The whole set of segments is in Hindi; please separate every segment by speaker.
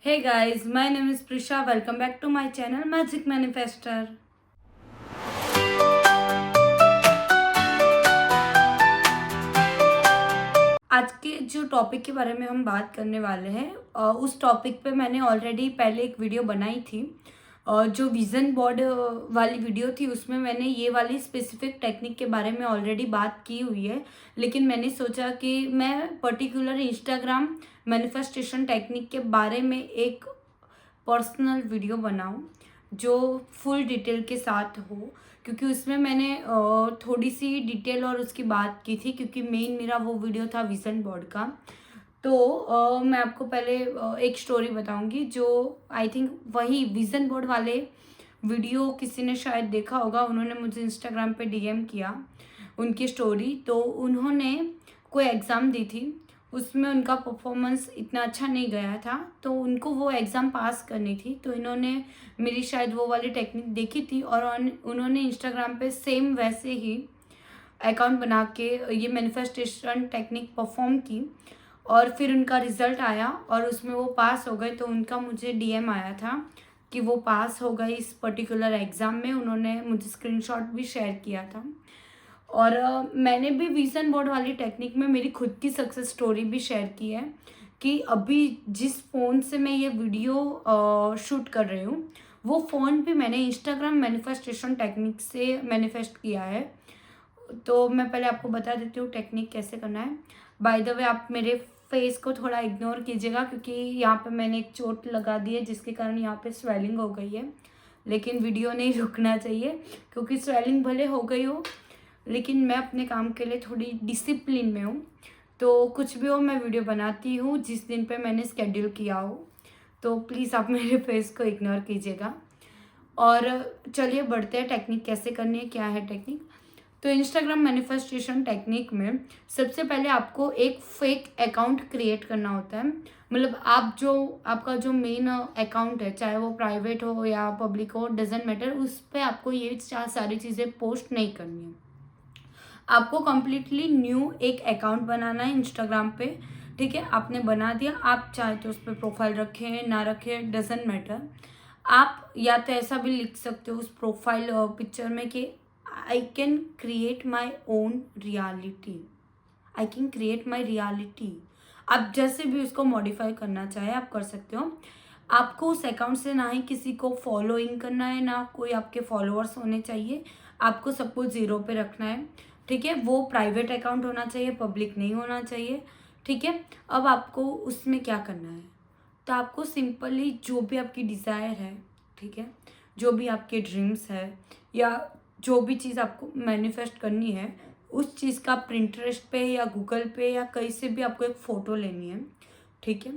Speaker 1: Hey guys, my name is Prisha. Welcome back to my channel Magic Manifester. आज के जो टॉपिक के बारे में हम बात करने वाले हैं उस टॉपिक पे मैंने ऑलरेडी पहले एक वीडियो बनाई थी। जो विज़न बोर्ड वाली वीडियो थी उसमें मैंने ये वाली स्पेसिफिक टेक्निक के बारे में ऑलरेडी बात की हुई है, लेकिन मैंने सोचा कि मैं पर्टिकुलर इंस्टाग्राम मैनिफेस्टेशन टेक्निक के बारे में एक पर्सनल वीडियो बनाऊं जो फुल डिटेल के साथ हो, क्योंकि उसमें मैंने थोड़ी सी डिटेल और उसकी बात की थी, क्योंकि मेन मेरा वो वीडियो था विज़न बोर्ड का। तो मैं आपको पहले एक स्टोरी बताऊंगी जो आई थिंक वही विज़न बोर्ड वाले वीडियो किसी ने शायद देखा होगा। उन्होंने मुझे इंस्टाग्राम पे डीएम किया उनकी स्टोरी। तो उन्होंने कोई एग्ज़ाम दी थी, उसमें उनका परफॉर्मेंस इतना अच्छा नहीं गया था, तो उनको वो एग्ज़ाम पास करनी थी। तो इन्होंने मेरी शायद वो वाली टेक्निक देखी थी और उन्होंने इंस्टाग्राम पे सेम वैसे ही अकाउंट बना के ये मैनिफेस्टेशन टेक्निक परफॉर्म की और फिर उनका रिज़ल्ट आया और उसमें वो पास हो गए। तो उनका मुझे डीएम आया था कि वो पास हो गए इस पर्टिकुलर एग्ज़ाम में। उन्होंने मुझे स्क्रीनशॉट भी शेयर किया था और मैंने भी विज़न बोर्ड वाली टेक्निक में मेरी खुद की सक्सेस स्टोरी भी शेयर की है कि अभी जिस फ़ोन से मैं ये वीडियो शूट कर रही हूँ वो फ़ोन भी मैंने इंस्टाग्राम मैनिफेस्टेशन टेक्निक से मैनिफेस्ट किया है। तो मैं पहले आपको बता देती हूँ टेक्निक कैसे करना है। बाय द वे आप मेरे फेस को थोड़ा इग्नोर कीजिएगा, क्योंकि यहाँ पे मैंने एक चोट लगा दी है जिसके कारण यहाँ पे स्वेलिंग हो गई है, लेकिन वीडियो नहीं रुकना चाहिए क्योंकि स्वेलिंग भले हो गई हो लेकिन मैं अपने काम के लिए थोड़ी डिसिप्लिन में हूँ। तो कुछ भी हो मैं वीडियो बनाती हूँ जिस दिन पे मैंने स्केड्यूल किया हो, तो प्लीज़ आप मेरे फेस को इग्नोर कीजिएगा। और चलिए बढ़ते हैं टेक्निक कैसे करनी है, क्या है टेक्निक। तो इंस्टाग्राम मैनिफेस्टेशन टेक्निक में सबसे पहले आपको एक फेक अकाउंट क्रिएट करना होता है। मतलब आपका जो मेन अकाउंट है, चाहे वो प्राइवेट हो या पब्लिक हो, डजेंट मैटर, उस पर आपको ये सारी चीज़ें पोस्ट नहीं करनी है। आपको कम्प्लीटली न्यू एक अकाउंट बनाना है इंस्टाग्राम पे। ठीक है, आपने बना दिया, आप चाहे तो उस पर प्रोफाइल रखें ना रखें, डजेंट मैटर। आप या तो ऐसा भी लिख सकते हो उस प्रोफाइल पिक्चर में कि I can create my own reality, I can create my reality. आप जैसे भी उसको मॉडिफाई करना चाहे आप कर सकते हो। आपको उस अकाउंट से ना ही किसी को फॉलोइंग करना है, ना कोई आपके फॉलोअर्स होने चाहिए। आपको सबको ज़ीरो पे रखना है। ठीक है, वो प्राइवेट अकाउंट होना चाहिए, पब्लिक नहीं होना चाहिए। ठीक है, अब आपको उसमें क्या करना है, तो आपको सिंपली जो भी आपकी डिज़ायर है, ठीक है, जो भी आपके ड्रीम्स है या जो भी चीज़ आपको मैनिफेस्ट करनी है, उस चीज़ का प्रिंटरेस्ट पे या गूगल पे या कहीं से भी आपको एक फ़ोटो लेनी है। ठीक है,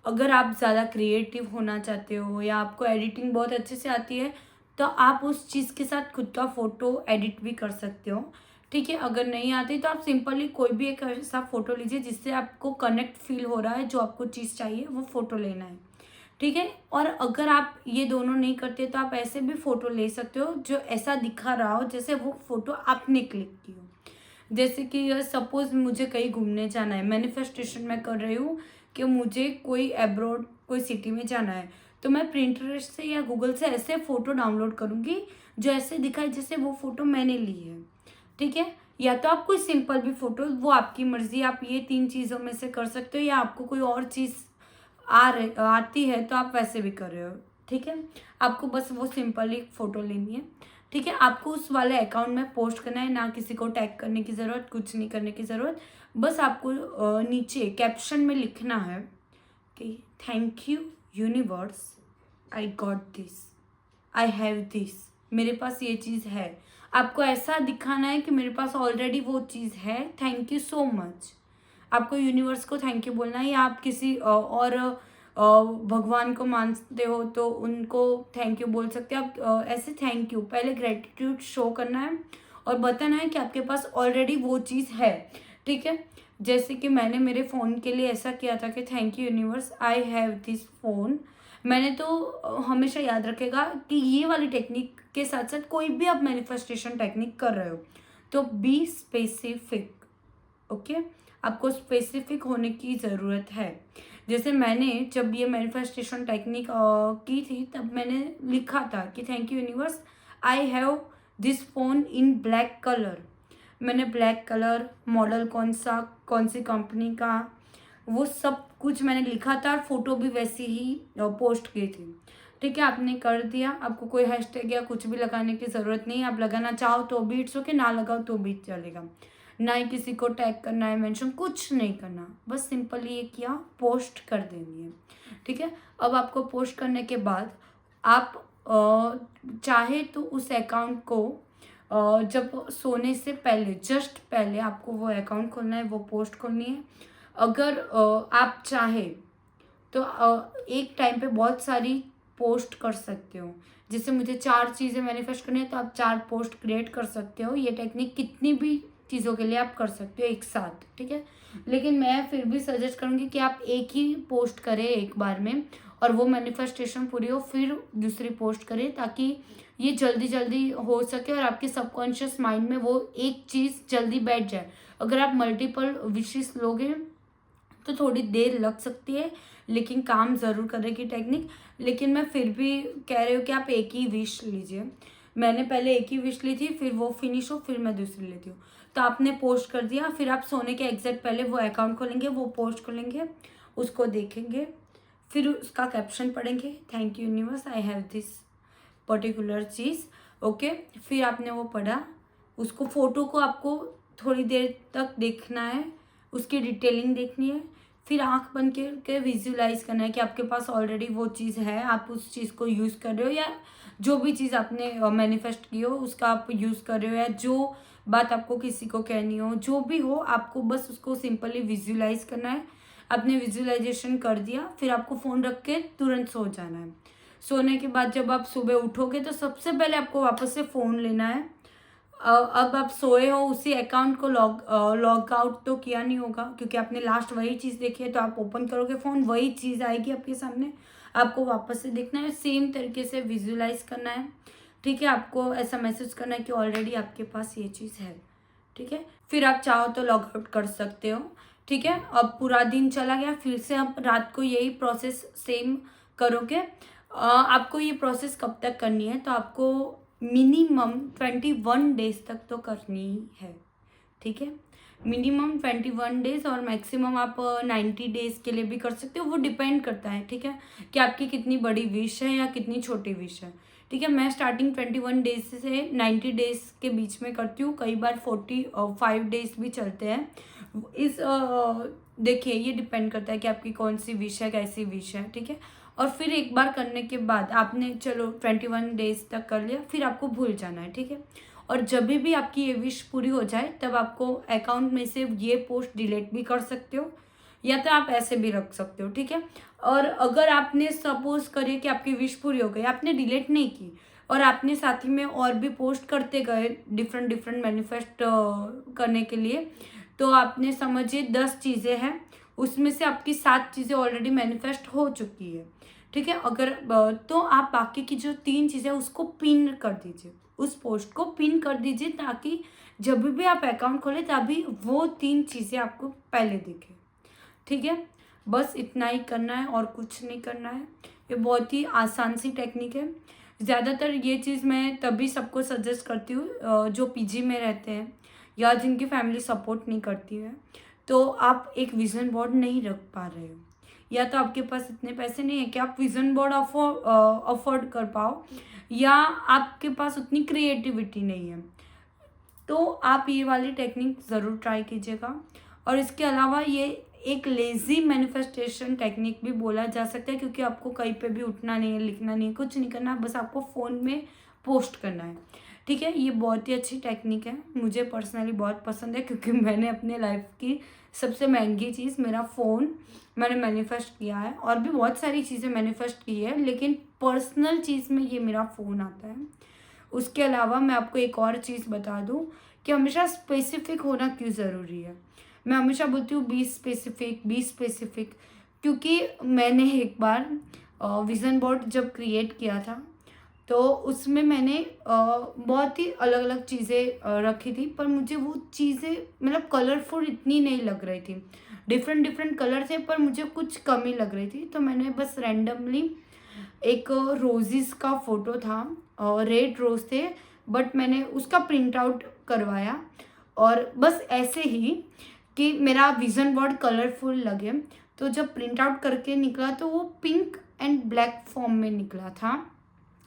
Speaker 1: अगर आप ज़्यादा क्रिएटिव होना चाहते हो या आपको एडिटिंग बहुत अच्छे से आती है तो आप उस चीज़ के साथ खुद का फ़ोटो एडिट भी कर सकते हो। ठीक है, अगर नहीं आती तो आप सिंपली कोई भी एक ऐसा फ़ोटो लीजिए जिससे आपको कनेक्ट फील हो रहा है, जो आपको चीज़ चाहिए वो फ़ोटो लेना है। ठीक है, और अगर आप ये दोनों नहीं करते तो आप ऐसे भी फ़ोटो ले सकते हो जो ऐसा दिखा रहा हो जैसे वो फ़ोटो आपने क्लिक की हो। जैसे कि सपोज़ मुझे कहीं घूमने जाना है, मैनिफेस्टेशन मैं कर रही हूँ कि मुझे कोई अब्रॉड कोई सिटी में जाना है, तो मैं प्रिंटरेस्ट से या गूगल से ऐसे फ़ोटो डाउनलोड करूँगी जो ऐसे दिखाए जैसे वो फ़ोटो मैंने ली है। ठीक है, या तो आप कोई सिंपल भी फ़ोटो, वो आपकी मर्ज़ी, आप ये 3 चीज़ों में से कर सकते हो, या आपको कोई और चीज़ आती है तो आप वैसे भी कर रहे हो। ठीक है, आपको बस वो सिंपल एक फ़ोटो लेनी है। ठीक है, आपको उस वाले अकाउंट में पोस्ट करना है, ना किसी को टैग करने की ज़रूरत, कुछ नहीं करने की ज़रूरत। बस आपको नीचे कैप्शन में लिखना है कि thank you universe, I got this, I have this, मेरे पास ये चीज़ है। आपको ऐसा दिखाना है कि मेरे पास ऑलरेडी वो चीज़ है, थैंक यू सो मच। आपको यूनिवर्स को थैंक यू बोलना है, या आप किसी और भगवान को मानते हो तो उनको थैंक यू बोल सकते हो आप। ऐसे थैंक यू, पहले ग्रेटिट्यूड शो करना है और बताना है कि आपके पास ऑलरेडी वो चीज़ है। ठीक है, जैसे कि मैंने मेरे फ़ोन के लिए ऐसा किया था कि thank you universe, I have this phone. मैंने तो हमेशा याद रखेगा कि ये वाली टेक्निक के साथ साथ कोई भी आप मैनिफेस्टेशन टेक्निक कर रहे हो तो बी स्पेसिफिक। ओके, आपको स्पेसिफिक होने की ज़रूरत है। जैसे मैंने जब ये मैनिफेस्टेशन टेक्निक की थी, तब मैंने लिखा था कि thank you universe, I have this phone in black colour. मैंने ब्लैक कलर, मॉडल कौन सा, कौन सी कंपनी का, वो सब कुछ मैंने लिखा था और फोटो भी वैसी ही पोस्ट की थी। ठीक है, आपने कर दिया। आपको कोई हैशटैग या कुछ भी लगाने की ज़रूरत नहीं है। आप लगाना चाहो तो भी इट्स ओके, ना लगाओ तो भी चलेगा। ना ही किसी को टैग करना है, मेंशन कुछ नहीं करना, बस सिंपली ये किया, पोस्ट कर देनी है। ठीक है, अब आपको पोस्ट करने के बाद आप चाहे तो उस अकाउंट को जब सोने से पहले, जस्ट पहले आपको वो अकाउंट खोलना है, वो पोस्ट खोलनी है। अगर आप चाहे तो एक टाइम पे बहुत सारी पोस्ट कर सकते हो। जैसे मुझे 4 चीज़ें मैनिफेस्ट करनी है तो आप 4 पोस्ट क्रिएट कर सकते हो। ये टेक्निक कितनी भी चीज़ों के लिए आप कर सकते हो एक साथ। ठीक है, लेकिन मैं फिर भी सजेस्ट करूँगी कि आप एक ही पोस्ट करें एक बार में, और वो मैनिफेस्टेशन पूरी हो फिर दूसरी पोस्ट करें, ताकि ये जल्दी जल्दी हो सके और आपके सबकॉन्शियस माइंड में वो एक चीज़ जल्दी बैठ जाए। अगर आप मल्टीपल विशेस लोगे तो थोड़ी देर लग सकती है, लेकिन काम ज़रूर करेगी टेक्निक। लेकिन मैं फिर भी कह रही हूँ कि आप एक ही विश लीजिए। मैंने पहले एक ही विश ली थी, फिर वो फिनिश हो फिर मैं दूसरी लेती हूँ। तो आपने पोस्ट कर दिया, फिर आप सोने के एग्जैक्ट पहले वो अकाउंट खोलेंगे, वो पोस्ट खोलेंगे, उसको देखेंगे, फिर उसका कैप्शन पढ़ेंगे, thank you universe, I have this particular cheese. Okay, फिर आपने वो पढ़ा, उसको फ़ोटो को आपको थोड़ी देर तक देखना है, उसकी डिटेलिंग देखनी है, फिर आंख बंद करके विजुलाइज करना है कि आपके पास ऑलरेडी वो चीज़ है, आप उस चीज़ को यूज़ कर रहे हो, या जो भी चीज़ आपने मैनिफेस्ट की हो उसका आप यूज़ कर रहे हो, या जो बात आपको किसी को कहनी हो, जो भी हो, आपको बस उसको सिंपली विजुलाइज करना है। आपने विजुलाइजेशन कर दिया, फिर आपको फ़ोन रख के तुरंत सो जाना है। सोने के बाद जब आप सुबह उठोगे तो सबसे पहले आपको वापस से फ़ोन लेना है। अब आप सोए हो, उसी अकाउंट को लॉग आउट तो किया नहीं होगा, क्योंकि आपने लास्ट वही चीज़ देखी है, तो आप ओपन करोगे फ़ोन, वही चीज़ आएगी आपके सामने, आपको वापस से देखना है, सेम तरीके से विजुलाइज करना है। ठीक है, आपको ऐसा मैसेज करना है कि ऑलरेडी आपके पास ये चीज़ है। ठीक है, फिर आप चाहो तो लॉग आउट कर सकते हो। ठीक है, अब पूरा दिन चला गया, फिर से आप रात को यही प्रोसेस सेम करोगे। आपको ये प्रोसेस कब तक करनी है, तो आपको मिनिमम 21 डेज तक तो करनी है। ठीक है, मिनिमम 21 डेज, और मैक्सिमम आप 90 डेज के लिए भी कर सकते हो, वो डिपेंड करता है। ठीक है, कि आपकी कितनी बड़ी विश है या कितनी छोटी विश है। ठीक है, मैं स्टार्टिंग 21 डेज से 90 डेज के बीच में करती हूँ, कई बार 45 डेज भी चलते हैं। इस देखिए, ये डिपेंड करता है कि आपकी कौन सी विश है, कैसी विश है। ठीक है, और फिर एक बार करने के बाद आपने चलो 21 डेज तक कर लिया, फिर आपको भूल जाना है। ठीक है, और जब भी आपकी ये विश पूरी हो जाए, तब आपको अकाउंट में से ये पोस्ट डिलीट भी कर सकते हो, या तो आप ऐसे भी रख सकते हो। ठीक है, और अगर आपने सपोज करिए कि आपकी विश पूरी हो गई, आपने डिलीट नहीं की, और आपने साथ ही में और भी पोस्ट करते गए डिफरेंट डिफरेंट मैनिफेस्ट करने के लिए, तो आपने समझिए 10 चीज़ें हैं, उसमें से आपकी 7 चीज़ें ऑलरेडी मैनिफेस्ट हो चुकी है। ठीक है, अगर तो आप बाकी की जो 3 चीज़ें उसको पिन कर दीजिए, उस पोस्ट को पिन कर दीजिए, ताकि जब भी आप अकाउंट खोलें तभी वो 3 चीज़ें आपको पहले दिखे। ठीक है, बस इतना ही करना है और कुछ नहीं करना है। ये बहुत ही आसान सी टेक्निक है। ज़्यादातर ये चीज़ मैं तभी सबको सजेस्ट करती हूँ जो पीजी में रहते हैं या जिनकी फैमिली सपोर्ट नहीं करती है। तो आप एक विज़न बोर्ड नहीं रख पा रहे हो, या तो आपके पास इतने पैसे नहीं है कि आप विज़न बोर्ड अफोर्ड कर पाओ, या आपके पास उतनी क्रिएटिविटी नहीं है, तो आप ये वाली टेक्निक ज़रूर ट्राई कीजिएगा। और इसके अलावा ये एक लेज़ी मैनिफेस्टेशन टेक्निक भी बोला जा सकता है, क्योंकि आपको कहीं पे भी उठना नहीं है, लिखना नहीं है, कुछ नहीं करना, बस आपको फ़ोन में पोस्ट करना है। ठीक है, ये बहुत ही अच्छी टेक्निक है, मुझे पर्सनली बहुत पसंद है, क्योंकि मैंने अपने लाइफ की सबसे महंगी चीज़, मेरा फ़ोन, मैंने मैनिफेस्ट किया है। और भी बहुत सारी चीज़ें मैनिफेस्ट की है, लेकिन पर्सनल चीज़ में ये मेरा फ़ोन आता है। उसके अलावा मैं आपको एक और चीज़ बता दूं कि हमेशा स्पेसिफिक होना क्यों ज़रूरी है। मैं हमेशा बोलती हूँ बी स्पेसिफिक, क्योंकि मैंने एक बार विज़न बोर्ड जब क्रिएट किया था, तो उसमें मैंने बहुत ही अलग अलग चीज़ें रखी थी, पर मुझे वो चीज़ें मतलब कलरफुल इतनी नहीं लग रही थी। डिफरेंट डिफरेंट कलर थे पर मुझे कुछ कमी लग रही थी, तो मैंने बस रैंडमली एक रोजेस का फ़ोटो था और रेड रोज़ थे, बट मैंने उसका प्रिंट आउट करवाया और बस ऐसे ही कि मेरा विज़न बोर्ड कलरफुल लगे। तो जब प्रिंट आउट करके निकला तो वो पिंक एंड ब्लैक फॉर्म में निकला था।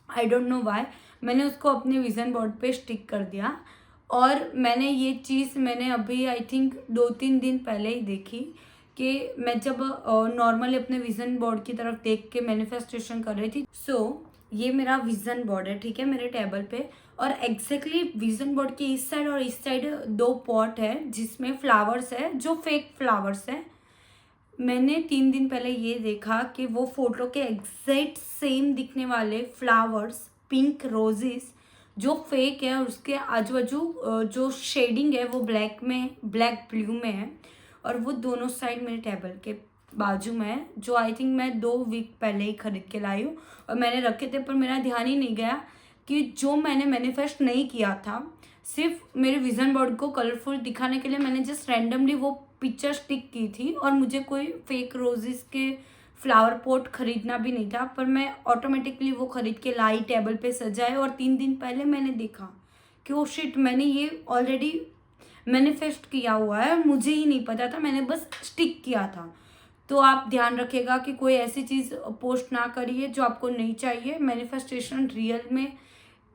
Speaker 1: आई डोंट नो वाई, मैंने उसको अपने विज़न बोर्ड पे स्टिक कर दिया। और मैंने ये चीज़ मैंने अभी आई थिंक 2-3 दिन पहले ही देखी कि मैं जब नॉर्मली अपने विज़न बोर्ड की तरफ देख के मैनिफेस्टेशन कर रही थी। ये मेरा विज़न बोर्ड है, ठीक है, मेरे टेबल पे। और एग्जैक्टली विज़न बोर्ड के इस साइड और इस साइड 2 पॉट है जिसमें फ्लावर्स है, जो फेक फ्लावर्स है। मैंने 3 दिन पहले ये देखा कि वो फोटो के एग्जैक्ट सेम दिखने वाले फ्लावर्स, पिंक रोजेस जो फेक है, और उसके आजू बाजू जो शेडिंग है वो ब्लैक ब्लू में है, और वो दोनों साइड मेरे टेबल के बाजू में है, जो आई थिंक मैं 2 वीक पहले ही खरीद के लाई हूँ। और मैंने रखे थे पर मेरा ध्यान ही नहीं गया कि जो मैंने मैनिफेस्ट नहीं किया था, सिर्फ मेरे विज़न बोर्ड को कलरफुल दिखाने के लिए मैंने जस्ट रैंडमली वो पिक्चर स्टिक की थी, और मुझे कोई फेक रोजेस के फ्लावर पॉट खरीदना भी नहीं था, पर मैं ऑटोमेटिकली वो खरीद के लाई, टेबल पे सजाए। और 3 दिन पहले मैंने देखा कि ओ शिट, मैंने ये ऑलरेडी मैनिफेस्ट किया हुआ है और मुझे ही नहीं पता था, मैंने बस स्टिक किया था। तो आप ध्यान रखिएगा कि कोई ऐसी चीज़ पोस्ट ना करिए जो आपको नहीं चाहिए। मैनिफेस्टेशन रियल में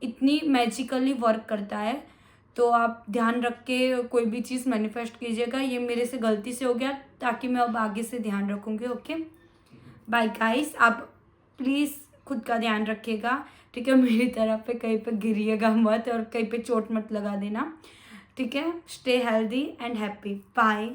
Speaker 1: इतनी मैजिकली वर्क करता है, तो आप ध्यान रख के कोई भी चीज़ मैनिफेस्ट कीजिएगा। ये मेरे से गलती से हो गया, ताकि मैं अब आगे से ध्यान रखूँगी। Okay, bye guys. आप प्लीज़ खुद का ध्यान रखिएगा, ठीक है, मेरी तरफ पे कहीं पे गिरिएगा मत और कहीं पे चोट मत लगा देना, ठीक है। Stay healthy and happy, bye.